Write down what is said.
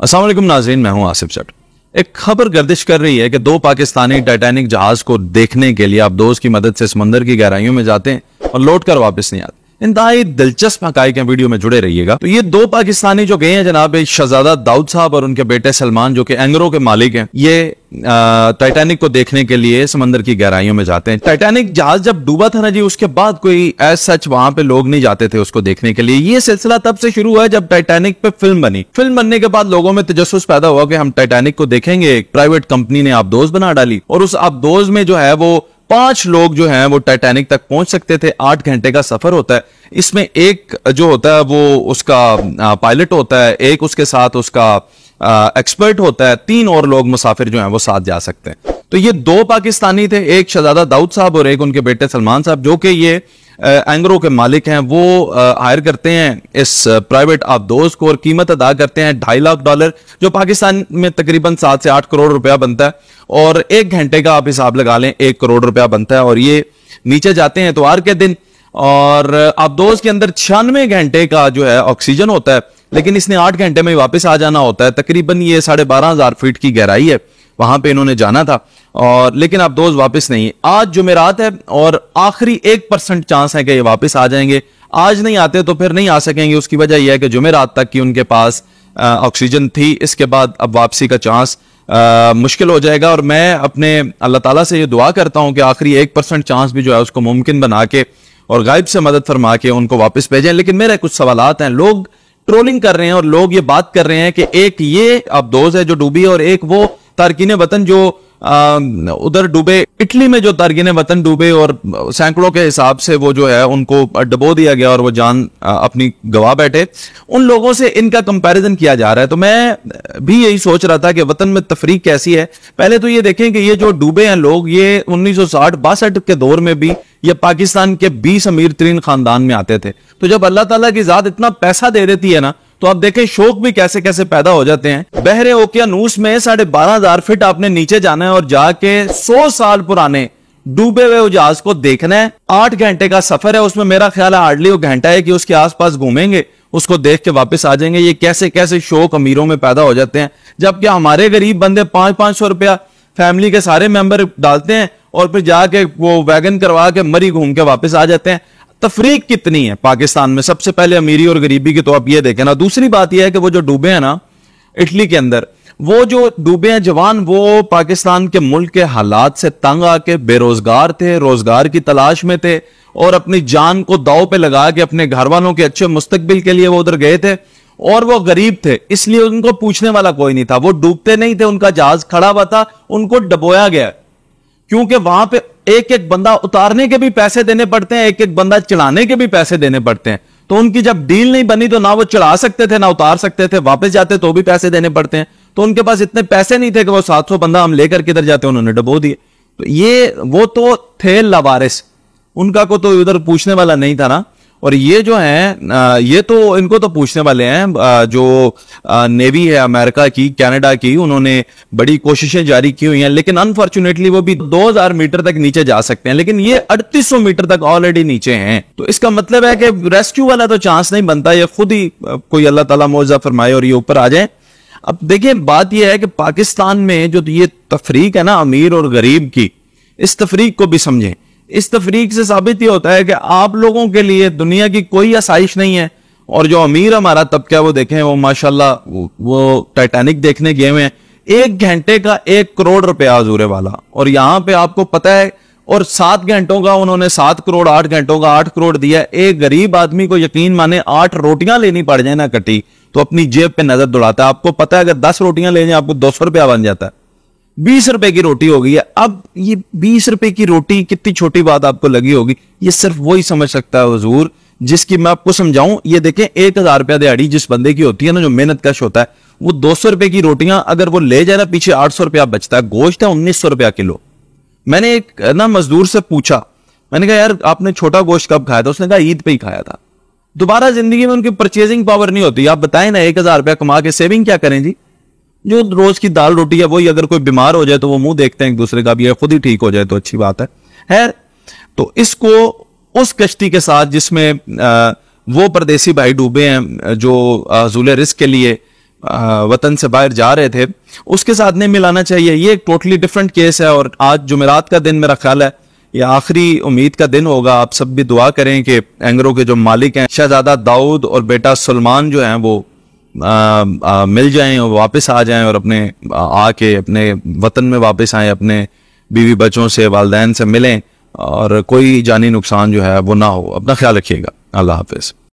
अस्सलाम वालेकुम नाज़रीन, मैं हूं आसिफ जट। एक खबर गर्दिश कर रही है कि दो पाकिस्तानी टाइटैनिक जहाज को देखने के लिए आप दोस्त की मदद से समंदर की गहराइयों में जाते हैं और लौट कर वापस नहीं आते। इंतहाई दिलचस्प हकाइक हैं, वीडियो में जुड़े रहिएगा। तो ये दो पाकिस्तानी जो गए हैं जनाब, शहजादा दाऊद साहब और उनके बेटे सलमान, जो कि एंगरों के मालिक हैं, ये टाइटैनिक को देखने के लिए समंदर की गहराइयों में जाते हैं। टाइटैनिक जहाज जब डूबा था ना जी, उसके बाद कोई एज सच वहां पे लोग नहीं जाते थे उसको देखने के लिए। ये सिलसिला तब से शुरू हुआ जब टाइटैनिक पे फिल्म बनी। फिल्म बनने के बाद लोगों में तजस्सुस पैदा हुआ कि हम टाइटैनिक को देखेंगे। एक प्राइवेट कंपनी ने आबदोज बना डाली और उस आबदोज में जो है वो 5 लोग जो हैं वो टाइटैनिक तक पहुंच सकते थे। 8 घंटे का सफर होता है। इसमें एक जो होता है वो उसका पायलट होता है, एक उसके साथ उसका एक्सपर्ट होता है, 3 और लोग मुसाफिर जो हैं वो साथ जा सकते हैं। तो ये 2 पाकिस्तानी थे, एक शहजादा दाऊद साहब और एक उनके बेटे सलमान साहब, जो कि ये एंगरों के मालिक हैं। वो हायर करते हैं इस प्राइवेट आबदोज को और कीमत अदा करते हैं $2.5 लाख, जो पाकिस्तान में तकरीबन 7 से 8 करोड़ रुपया बनता है। और 1 घंटे का आप हिसाब लगा लें, 1 करोड़ रुपया बनता है। और ये नीचे जाते हैं इतवार के दिन और आबदोज के अंदर 96 घंटे का जो है ऑक्सीजन होता है, लेकिन इसने 8 घंटे में वापस आ जाना होता है। तकरीबन ये 12,500 फीट की गहराई है, वहां पे इन्होंने जाना था और लेकिन अब दोस्त वापस नहीं है। आज जुमेरात है और आखिरी 1% चांस है कि ये वापस आ जाएंगे। आज नहीं आते तो फिर नहीं आ सकेंगे। उसकी वजह यह है कि जुमेरात तक की उनके पास ऑक्सीजन थी, इसके बाद अब वापसी का चांस मुश्किल हो जाएगा। और मैं अपने अल्लाह ताला से ये दुआ करता हूं कि आखिरी 1% चांस भी जो है उसको मुमकिन बना के और गायब से मदद फरमा के उनको वापस भेजें। लेकिन मेरे कुछ सवालात हैं। लोग ट्रोलिंग कर रहे हैं और लोग ये बात कर रहे हैं कि एक ये आबदोज है जो डूबी और एक वो तारकीन वतन जो उधर डूबे, इटली में जो तारकीन वतन डूबे और सैकड़ों के हिसाब से वो जो है उनको डबो दिया गया और वो जान अपनी गवा बैठे। उन लोगों से इनका कंपैरिजन किया जा रहा है। तो मैं भी यही सोच रहा था कि वतन में तफरीक कैसी है। पहले तो ये देखें कि ये जो डूबे हैं लोग, ये 1960-62 के दौर में भी ये पाकिस्तान के 20 अमीर तरीन खानदान में आते थे। तो जब अल्लाह ताला की जात इतना पैसा दे देती है ना, तो आप देखें शौक भी कैसे कैसे पैदा हो जाते हैं। बहरे ओकियानूस में 12,500 फीट आपने नीचे जाना है और जाके 100 साल पुराने डूबे हुए जहाज को देखना है। 8 घंटे का सफर है, उसमें मेरा ख्याल है हार्डली वो घंटा है कि उसके आसपास घूमेंगे, उसको देख के वापस आ जाएंगे। ये कैसे कैसे शौक अमीरों में पैदा हो जाते हैं, जबकि हमारे गरीब बंदे 500-500 रुपया फैमिली के सारे मेंबर डालते हैं और फिर जाके वो वैगन करवा के मरी घूम के वापस आ जाते हैं। तफरीक कितनी है पाकिस्तान में। सबसे पहले अमीरी और गरीबी की तो आप ये देखें ना। दूसरी बात यह है कि वो जो डूबे हैं ना इटली के अंदर, वो जो डूबे हैं जवान, वो पाकिस्तान के मुल्क के हालात से तंग आके बेरोजगार थे, रोजगार की तलाश में थे और अपनी जान को दांव पे लगा के अपने घर वालों के अच्छे मुस्तकबिल के लिए वो उधर गए थे। और वो गरीब थे, इसलिए उनको पूछने वाला कोई नहीं था। वो डूबते नहीं थे, उनका जहाज खड़ा हुआ था, उनको डबोया गया क्योंकि वहां पे एक एक बंदा उतारने के भी पैसे देने पड़ते हैं, एक एक बंदा चढ़ाने के भी पैसे देने पड़ते हैं। तो उनकी जब डील नहीं बनी तो ना वो चढ़ा सकते थे ना उतार सकते थे, वापस जाते तो भी पैसे देने पड़ते हैं। तो उनके पास इतने पैसे नहीं थे कि वो 700 बंदा हम लेकर किधर जाते, उन्होंने डबो दिए। तो ये वो तो थे लवारिस, उनका को तो उधर पूछने वाला नहीं था ना। और ये जो है ये तो इनको तो पूछने वाले हैं। जो नेवी है अमेरिका की, कनाडा की, उन्होंने बड़ी कोशिशें जारी की हुई हैं, लेकिन अनफॉर्चुनेटली वो भी 2000 मीटर तक नीचे जा सकते हैं, लेकिन ये 3800 मीटर तक ऑलरेडी नीचे हैं। तो इसका मतलब है कि रेस्क्यू वाला तो चांस नहीं बनता, ये खुद ही कोई अल्लाह ताला मौजा फरमाए और ये ऊपर आ जाए। अब देखिए बात यह है कि पाकिस्तान में जो ये तफरीक है ना अमीर और गरीब की, इस तफरीक को भी समझें। इस तफरीक से साबित ये होता है कि आप लोगों के लिए दुनिया की कोई आसाइश नहीं है। और जो अमीर हमारा तबका है वो देखें, वो माशाल्लाह वो टाइटैनिक देखने गए हुए हैं। 1 घंटे का 1 करोड़ रुपया हजूरे वाला, और यहां पे आपको पता है, और 7 घंटों का उन्होंने 7 करोड़, 8 घंटों का 8 करोड़ दिया। एक गरीब आदमी को यकीन माने 8 रोटियां लेनी पड़ जाए ना कटी, तो अपनी जेब पे नजर दौड़ाता है। आपको पता है अगर 10 रोटियां ले जाए आपको 200 रुपया बन जाता है। 20 रुपए की रोटी हो गई है। अब ये 20 रुपए की रोटी कितनी छोटी बात आपको लगी होगी, ये सिर्फ वही समझ सकता है हुजूर जिसकी मैं आपको समझाऊं। ये देखें 1000 रुपया दिहाड़ी जिस बंदे की होती है ना, जो मेहनत कश होता है, वो 200 रुपए की रोटियां अगर वो ले जाए ना, पीछे 800 रुपया बचता है। गोश्त है 1900 रुपया किलो। मैंने एक ना मजदूर से पूछा, मैंने कहा यार आपने छोटा गोश्त कब खाया था? उसने कहा ईद पे ही खाया था। दोबारा जिंदगी में उनकी परचेजिंग पावर नहीं होती। आप बताएं ना, 1000 रुपया कमा के सेविंग क्या करें जी? जो रोज की दाल रोटी है वही, अगर कोई बीमार हो जाए तो वो मुंह देखते हैं एक दूसरे का, भी है खुद ही ठीक हो जाए तो अच्छी बात है। तो इसको उस कश्ती के साथ जिसमें वो परदेसी भाई डूबे हैं जो हुजूल रिस्क के लिए वतन से बाहर जा रहे थे, उसके साथ नहीं मिलाना चाहिए। ये एक टोटली डिफरेंट केस है। और आज जुमेरात का दिन मेरा ख्याल है ये आखिरी उम्मीद का दिन होगा। आप सब भी दुआ करें कि एंगरो के जो मालिक हैं शहजादा दाऊद और बेटा सलमान जो हैं वो मिल जाएं और वापस आ जाएं और अपने आके अपने वतन में वापस आएं, अपने बीवी बच्चों से, वालिदैन से मिलें और कोई जानी नुकसान जो है वो ना हो। अपना ख्याल रखिएगा। अल्लाह हाफिज।